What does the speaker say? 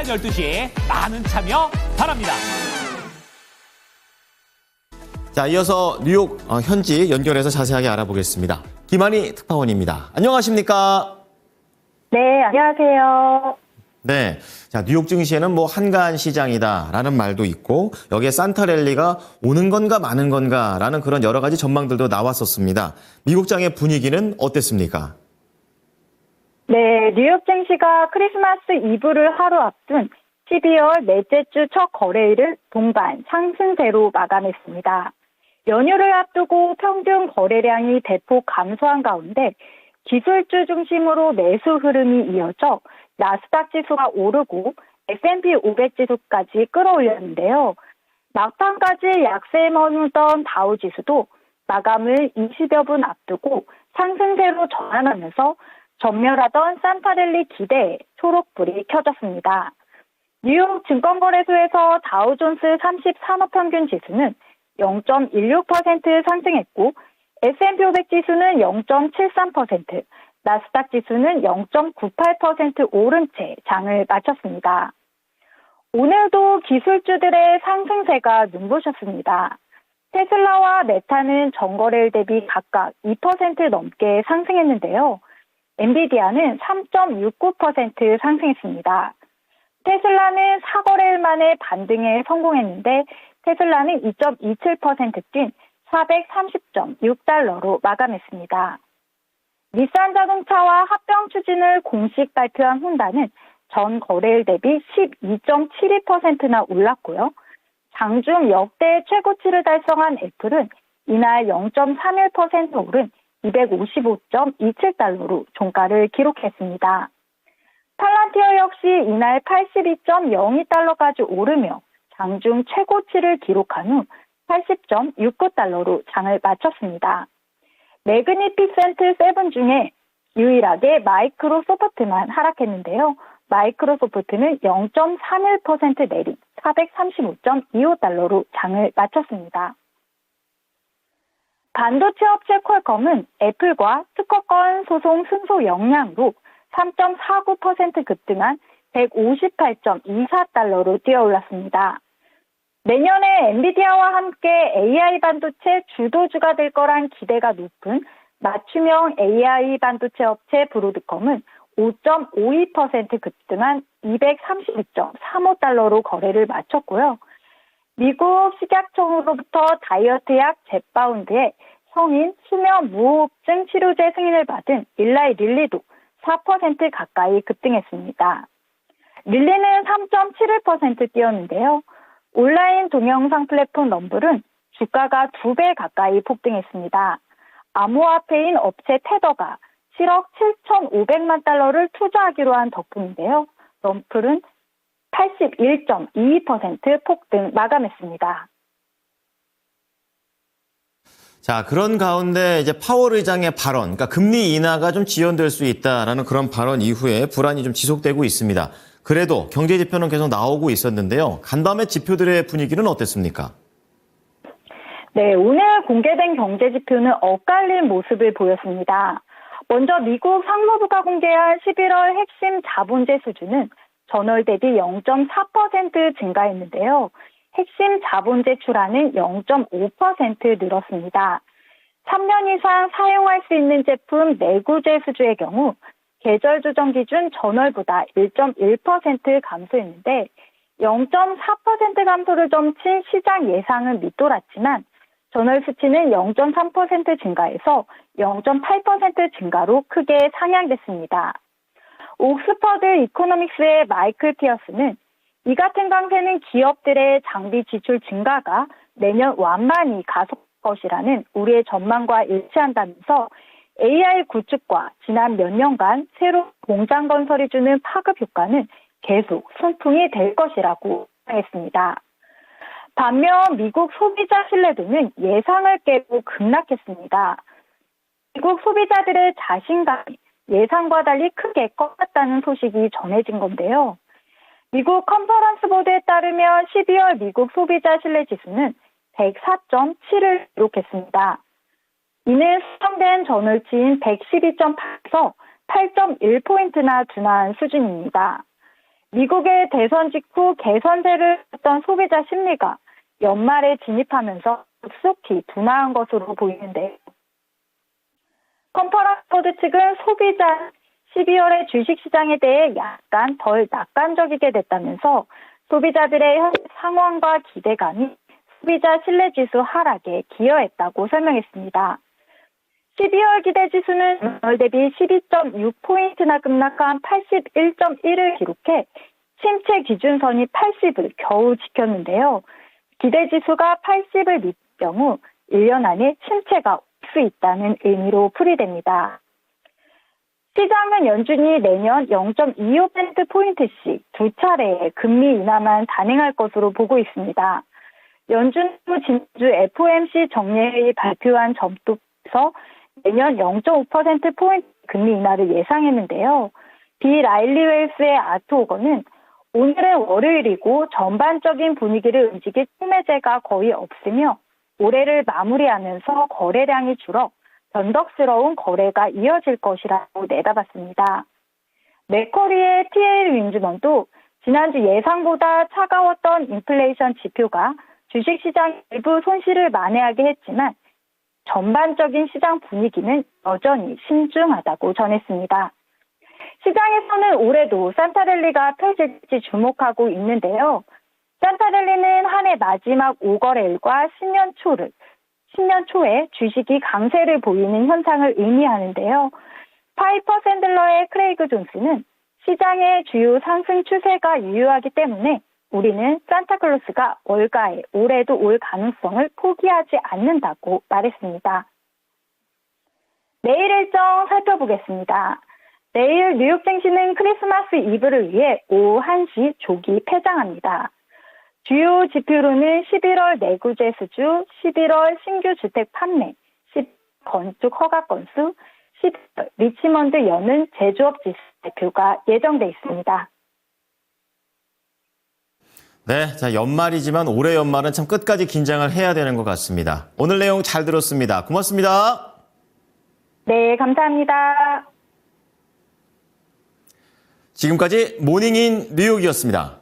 12시에 많은 참여 바랍니다. 자, 이어서 뉴욕 현지 연결해서 자세하게 알아보겠습니다. 김한희 특파원입니다. 안녕하십니까? 네, 안녕하세요. 네. 자, 뉴욕 증시에는 한가한 시장이다라는 말도 있고 여기에 산타랠리가 오는 건가 마는 건가라는 그런 여러 가지 전망들도 나왔었습니다. 미국장의 분위기는 어땠습니까? 네, 뉴욕 증시가 크리스마스 이브를 하루 앞둔 12월 넷째 주 첫 거래일을 동반 상승세로 마감했습니다. 연휴를 앞두고 평균 거래량이 대폭 감소한 가운데 기술주 중심으로 매수 흐름이 이어져 나스닥 지수가 오르고 S&P 500 지수까지 끌어올렸는데요. 막판까지 약세에 머물던 다우 지수도 마감을 20여 분 앞두고 상승세로 전환하면서 전멸하던 산타랠리 기대에 초록불이 켜졌습니다. 뉴욕 증권거래소에서 다우존스 30 산업평균 지수는 0.16% 상승했고 S&P 500 지수는 0.73%, 나스닥 지수는 0.98% 오른 채 장을 마쳤습니다. 오늘도 기술주들의 상승세가 눈부셨습니다. 테슬라와 메타는 전거래일 대비 각각 2% 넘게 상승했는데요. 엔비디아는 3.69% 상승했습니다. 테슬라는 4거래일 만에 반등에 성공했는데 테슬라는 2.27% 뛴 430.6달러로 마감했습니다. 닛산 자동차와 합병 추진을 공식 발표한 혼다는 전 거래일 대비 12.72%나 올랐고요. 장중 역대 최고치를 달성한 애플은 이날 0.31% 오른 255.27달러로 종가를 기록했습니다. 팔란티어 역시 이날 82.02달러까지 오르며 장중 최고치를 기록한 후 80.69달러로 장을 마쳤습니다. 매그니피센트 7 중에 유일하게 마이크로소프트만 하락했는데요. 마이크로소프트는 0.31% 내린 435.25달러로 장을 마쳤습니다. 반도체 업체 퀄컴은 애플과 특허권 소송 승소 역량으로 3.49% 급등한 158.24달러로 뛰어올랐습니다. 내년에 엔비디아와 함께 AI 반도체 주도주가 될 거란 기대가 높은 맞춤형 AI 반도체 업체 브로드컴은 5.52% 급등한 232.35달러로 거래를 마쳤고요. 미국 식약청으로부터 다이어트약 젯바운드의 성인 수면 무호흡증 치료제 승인을 받은 일라이 릴리도 4% 가까이 급등했습니다. 릴리는 3.71% 뛰었는데요. 온라인 동영상 플랫폼 럼블은 주가가 2배 가까이 폭등했습니다. 암호화폐인 업체 테더가 7억 7,500만 달러를 투자하기로 한 덕분인데요. 럼블은 81.22% 폭등 마감했습니다. 자, 그런 가운데 이제 파월 의장의 발언, 그러니까 금리 인하가 좀 지연될 수 있다라는 그런 발언 이후에 불안이 좀 지속되고 있습니다. 그래도 경제 지표는 계속 나오고 있었는데요. 간밤의 지표들의 분위기는 어땠습니까? 네, 오늘 공개된 경제 지표는 엇갈린 모습을 보였습니다. 먼저 미국 상무부가 공개한 11월 핵심 자본재 수준은 전월 대비 0.4% 증가했는데요. 핵심 자본 제출안은 0.5% 늘었습니다. 3년 이상 사용할 수 있는 제품 내구재 수주의 경우 계절 조정 기준 전월보다 1.1% 감소했는데 0.4% 감소를 점친 시장 예상은 밑돌았지만 전월 수치는 0.3% 증가해서 0.8% 증가로 크게 상향됐습니다. 옥스퍼드 이코노믹스의 마이클 피어스는 이 같은 강세는 기업들의 장비 지출 증가가 내년 완만히 가속할 것이라는 우리의 전망과 일치한다면서 AI 구축과 지난 몇 년간 새로운 공장 건설이 주는 파급 효과는 계속 순풍이 될 것이라고 했습니다. 반면 미국 소비자 신뢰도는 예상을 깨고 급락했습니다. 미국 소비자들의 자신감이 예상과 달리 크게 꺾였다는 소식이 전해진 건데요. 미국 컨퍼런스 보드에 따르면 12월 미국 소비자 신뢰 지수는 104.7을 기록했습니다. 이는 수정된 전월치인 112.8에서 8.1포인트나 둔화한 수준입니다. 미국의 대선 직후 개선세를 했던 소비자 심리가 연말에 진입하면서 급속히 둔화한 것으로 보이는데요. 컨퍼런스 보드 측은 소비자 12월의 주식시장에 대해 약간 덜 낙관적이게 됐다면서 소비자들의 현 상황과 기대감이 소비자 신뢰지수 하락에 기여했다고 설명했습니다. 12월 기대지수는 전월 대비 12.6포인트나 급락한 81.1을 기록해 침체 기준선이 80을 겨우 지켰는데요. 기대지수가 80을 밑 경우 1년 안에 침체가 올 수 있다는 의미로 풀이됩니다. 시장은 연준이 내년 0.25%포인트씩 두 차례의 금리 인하만 단행할 것으로 보고 있습니다. 연준 진주 FOMC 정례회의 발표한 점도에서 내년 0.5%포인트 금리 인하를 예상했는데요. 비 라일리 웰스의 아트오거는 오늘은 월요일이고 전반적인 분위기를 움직일 촉매제가 거의 없으며 올해를 마무리하면서 거래량이 줄어 변덕스러운 거래가 이어질 것이라고 내다봤습니다. 맥커리의 TL 윈즈먼도 지난주 예상보다 차가웠던 인플레이션 지표가 주식시장 일부 손실을 만회하게 했지만 전반적인 시장 분위기는 여전히 신중하다고 전했습니다. 시장에서는 올해도 산타랠리가 펼칠지 주목하고 있는데요. 산타랠리는 한 해 마지막 5거래일과 신년 초에 주식이 강세를 보이는 현상을 의미하는데요. 파이퍼 샌들러의 크레이그 존스는 시장의 주요 상승 추세가 유효하기 때문에 우리는 산타클로스가 월가에 올해도 올 가능성을 포기하지 않는다고 말했습니다. 내일 일정 살펴보겠습니다. 내일 뉴욕 증시는 크리스마스 이브를 위해 오후 1시 조기 폐장합니다. 주요 지표로는 11월 내구재 수주, 11월 신규 주택 판매, 10월 건축 허가 건수, 10월 리치먼드 여는 제조업 지수 발표가 예정돼 있습니다. 네, 자, 연말이지만 올해 연말은 참 끝까지 긴장을 해야 되는 것 같습니다. 오늘 내용 잘 들었습니다. 고맙습니다. 네, 감사합니다. 지금까지 모닝인 뉴욕이었습니다.